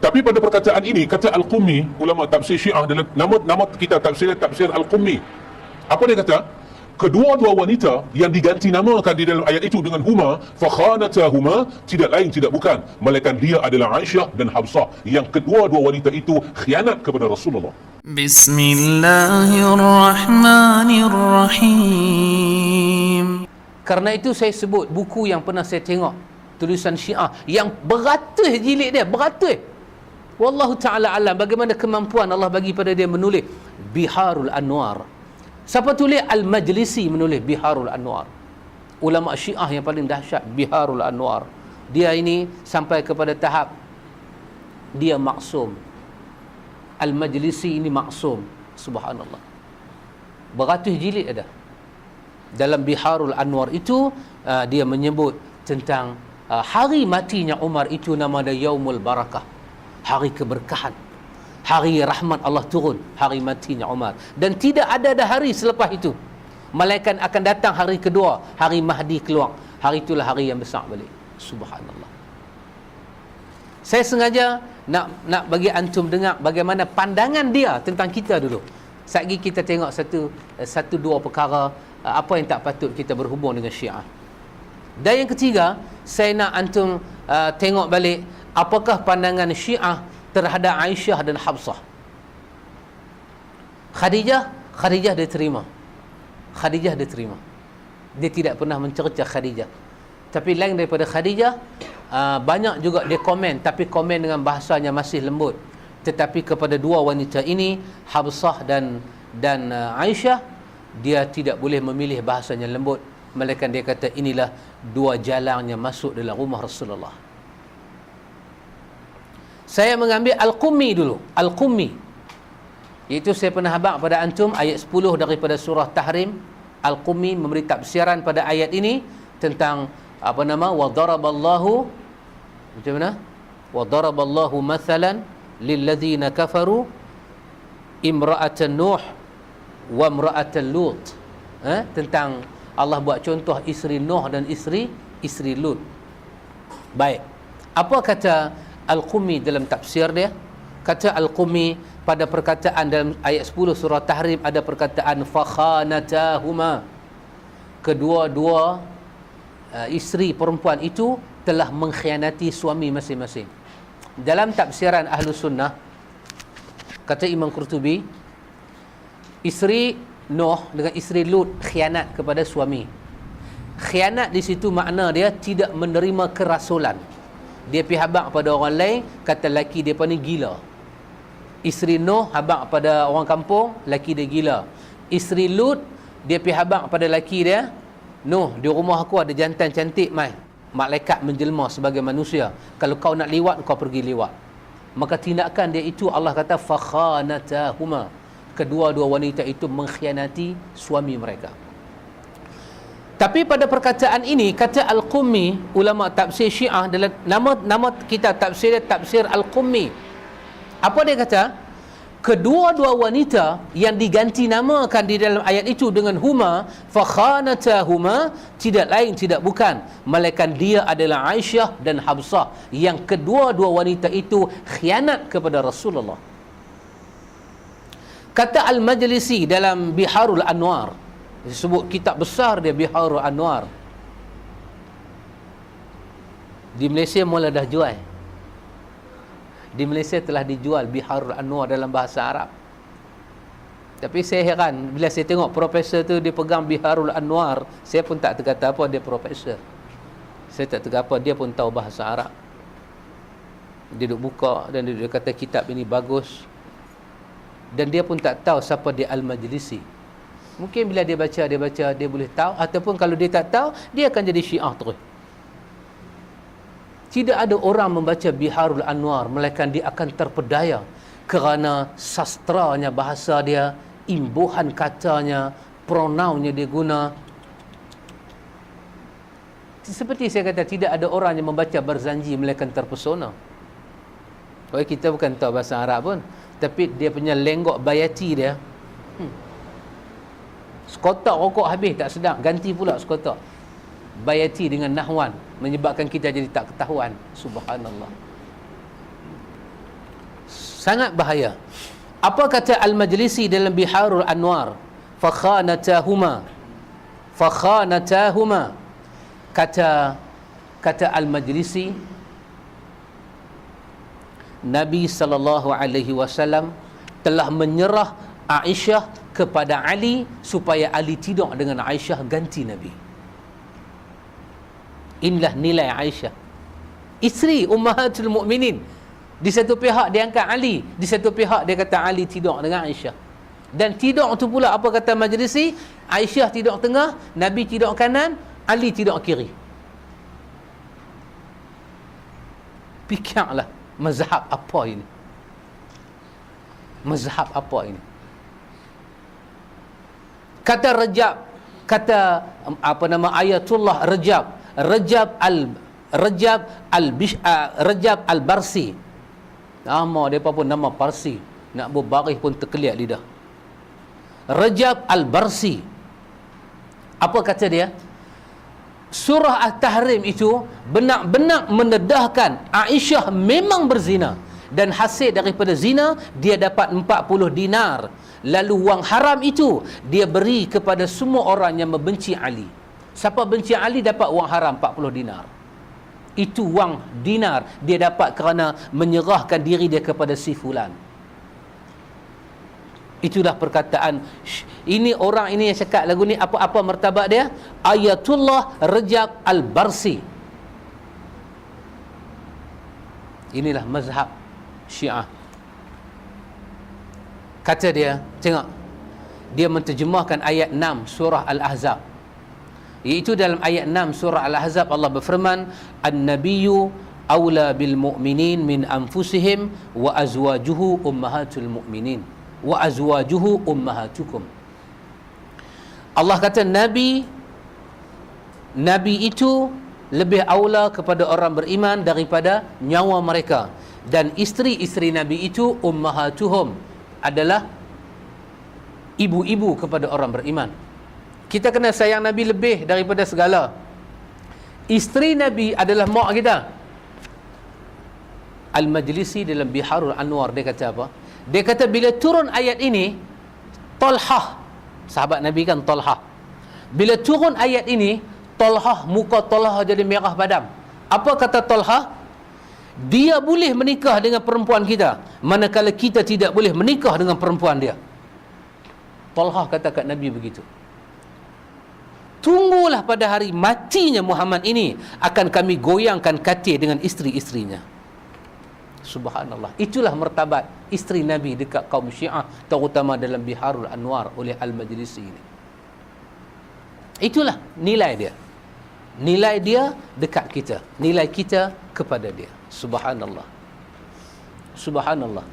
Tapi pada perkataan ini, kata Al-Qummi, ulama tafsir Syiah, dalam nama kita tafsir Al-Qummi, apa dia kata? Kedua-dua wanita yang diganti namakan di dalam ayat itu dengan huma, fakhanatahuma, tidak lain tidak bukan melainkan dia adalah Aisyah dan Hafsah, yang kedua-dua wanita itu khianat kepada Rasulullah. Bismillahirrahmanirrahim. Karena itu saya sebut buku yang pernah saya tengok, tulisan Syiah yang beratus jilid dia, beratus. Wallahu ta'ala alam bagaimana kemampuan Allah bagi pada dia menulis Biharul Anwar. Siapa tulis? Al-Majlisi menulis Biharul Anwar. Ulama Syiah yang paling dahsyat, Biharul Anwar. Dia ini sampai kepada tahap dia maksum. Al-Majlisi ini maksum. Subhanallah. Beratus jilid ada. Dalam Biharul Anwar itu dia menyebut tentang hari matinya Umar itu nama dia Yaumul Barakah, hari keberkahan, hari rahmat Allah turun, hari matinya Umar. Dan tidak ada hari selepas itu. Malaikat akan datang hari kedua, hari Mahdi keluar. Hari itulah hari yang besar balik. Subhanallah. Saya sengaja nak bagi antum dengar bagaimana pandangan dia tentang kita dulu. Sekali kita tengok satu dua perkara apa yang tak patut kita berhubung dengan Syiah. Dan yang ketiga, saya nak antum tengok balik apakah pandangan Syiah terhadap Aisyah dan Hafsah. Khadijah dia terima. Khadijah dia terima. Dia tidak pernah mencerca Khadijah. Tapi lain daripada Khadijah, banyak juga dia komen, tapi komen dengan bahasanya masih lembut. Tetapi kepada dua wanita ini, Hafsah dan Aisyah, dia tidak boleh memilih bahasanya lembut, melainkan dia kata inilah dua jalannya masuk dalam rumah Rasulullah. Saya mengambil Al-Qummi dulu. Al-Qummi, iaitu saya pernah habaq pada antum ayat 10 daripada surah Tahrim. Al-Qummi memberi tafsiran pada ayat ini tentang apa nama, wa daraballahu, macam mana? Wa daraballahu mathalan lilladzina kafaru imra'atan Nuh wa imra'atan Lut. Tentang Allah buat contoh isteri Nuh dan isteri Lut. Baik. Apa kata Al-Qummi dalam tafsir dia? Kata Al-Qummi pada perkataan dalam ayat 10 surah Tahrim ada perkataan fakhanatahuma. Kedua-dua isteri perempuan itu telah mengkhianati suami masing-masing. Dalam tafsiran Ahlus Sunnah, kata Imam Qurtubi, isteri Nuh dengan isteri Lut khianat kepada suami. Khianat di situ makna dia tidak menerima kerasulan. Dia pergi habaq pada orang lain, kata laki dia ni gila. Isteri Nuh habaq pada orang kampung, laki dia gila. Isteri Lut, dia pergi habaq pada laki dia, Nuh, di rumah aku ada jantan cantik mai. Malaikat menjelma sebagai manusia. Kalau kau nak liwat, kau pergi liwat. Maka tindakan dia itu Allah kata fakhanatahuma. Kedua-dua wanita itu mengkhianati suami mereka. Tapi pada perkataan ini, kata Al-Qummi, ulama tafsir Syiah, dalam nama kita tafsir Al-Qummi. Apa dia kata? Kedua-dua wanita yang diganti namakan di dalam ayat itu dengan huma, fakhanatahuma, tidak lain tidak bukan melainkan dia adalah Aisyah dan Hafsah, yang kedua-dua wanita itu khianat kepada Rasulullah. Kata Al-Majlisi dalam Biharul Anwar, disebut kitab besar dia Biharul Anwar. Di Malaysia mula dah jual. Di Malaysia telah dijual Biharul Anwar dalam bahasa Arab. Tapi saya heran bila saya tengok profesor tu dia pegang Biharul Anwar, saya pun tak terkata apa dia profesor. Saya tak terkata apa dia pun tahu bahasa Arab. Dia duduk buka dan dia kata kitab ini bagus. Dan dia pun tak tahu siapa dia Al-Majlisi. Mungkin bila dia baca dia boleh tahu, ataupun kalau dia tak tahu, dia akan jadi Syiah terus. Tidak ada orang membaca Biharul Anwar melainkan dia akan terpedaya kerana sastranya, bahasa dia, imbuhan katanya, pronounnya dia guna. Seperti saya kata, tidak ada orang yang membaca Barzanji melainkan terpesona. Kalau kita bukan tahu bahasa Arab pun, tapi dia punya lenggok bayati dia, sekotak rokok habis tak sedap, ganti pula sekotak bayati dengan nahwan, menyebabkan kita jadi tak ketahuan. Subhanallah. sangat bahaya. Apa kata Al-Majlisi dalam Biharul Anwar? Fakhanatahuma. Kata Al-Majlisi, Nabi SAW telah menyerah Aisyah kepada Ali supaya Ali tidur dengan Aisyah ganti Nabi. Inilah nilai Aisyah, isteri Ummahatul Mukminin. Di satu pihak dia angkat Ali, di satu pihak dia kata Ali tidur dengan Aisyah. Dan tidur tu pula apa kata Majlisi? Aisyah tidur tengah, Nabi tidur kanan, Ali tidur kiri. Fikirlah, mazhab apa ini? Mazhab apa ini? Kata Rajab, kata Ayatullah Rajab Al-Barsi. Nama dia pun nama Parsi, nak berbaris pun terkeliat lidah. Rajab Al-Barsi, apa kata dia? Surah At-Tahrim itu benar-benar mendedahkan Aisyah memang berzina, dan hasil daripada zina dia dapat 40 dinar. Lalu wang haram itu dia beri kepada semua orang yang membenci Ali. Siapa benci Ali dapat wang haram 40 dinar. Itu wang dinar dia dapat kerana menyerahkan diri dia kepada si fulan. Itulah perkataan ini, orang ini yang cakap lagu ni. Apa martabat dia? Ayatullah Rajab Al-Barsi. Inilah mazhab Syiah. Kata dia, tengok, dia menterjemahkan ayat 6 surah Al-Ahzab. Iaitu dalam ayat 6 surah Al-Ahzab Allah berfirman, An-Nabiyyu awla bil mu'minin min anfusihim wa azwajuhu ummahatul mu'minin wa azwajuhu ummahatukum. Allah kata Nabi itu lebih aula kepada orang beriman daripada nyawa mereka, dan isteri-isteri Nabi itu ummahatuhum, adalah ibu-ibu kepada orang beriman. Kita kena sayang Nabi lebih daripada segala. Isteri Nabi adalah mak kita. Al-Majlisi dalam Biharul Anwar dia kata apa? Dia kata bila turun ayat ini, Talhah, sahabat Nabi kan Talhah, bila turun ayat ini, Talhah, muka Talhah jadi merah padam. Apa kata Talhah? Dia boleh menikah dengan perempuan kita, manakala kita tidak boleh menikah dengan perempuan dia. Talhah kata kat Nabi begitu. Tunggulah pada hari matinya Muhammad ini, akan kami goyangkan katil dengan isteri-isterinya. Subhanallah. Itulah martabat isteri Nabi dekat kaum Syiah, terutama dalam Biharul Anwar oleh Al-Majlisi ini. Itulah nilai dia. Nilai dia dekat kita, nilai kita kepada dia. Subhanallah. Subhanallah.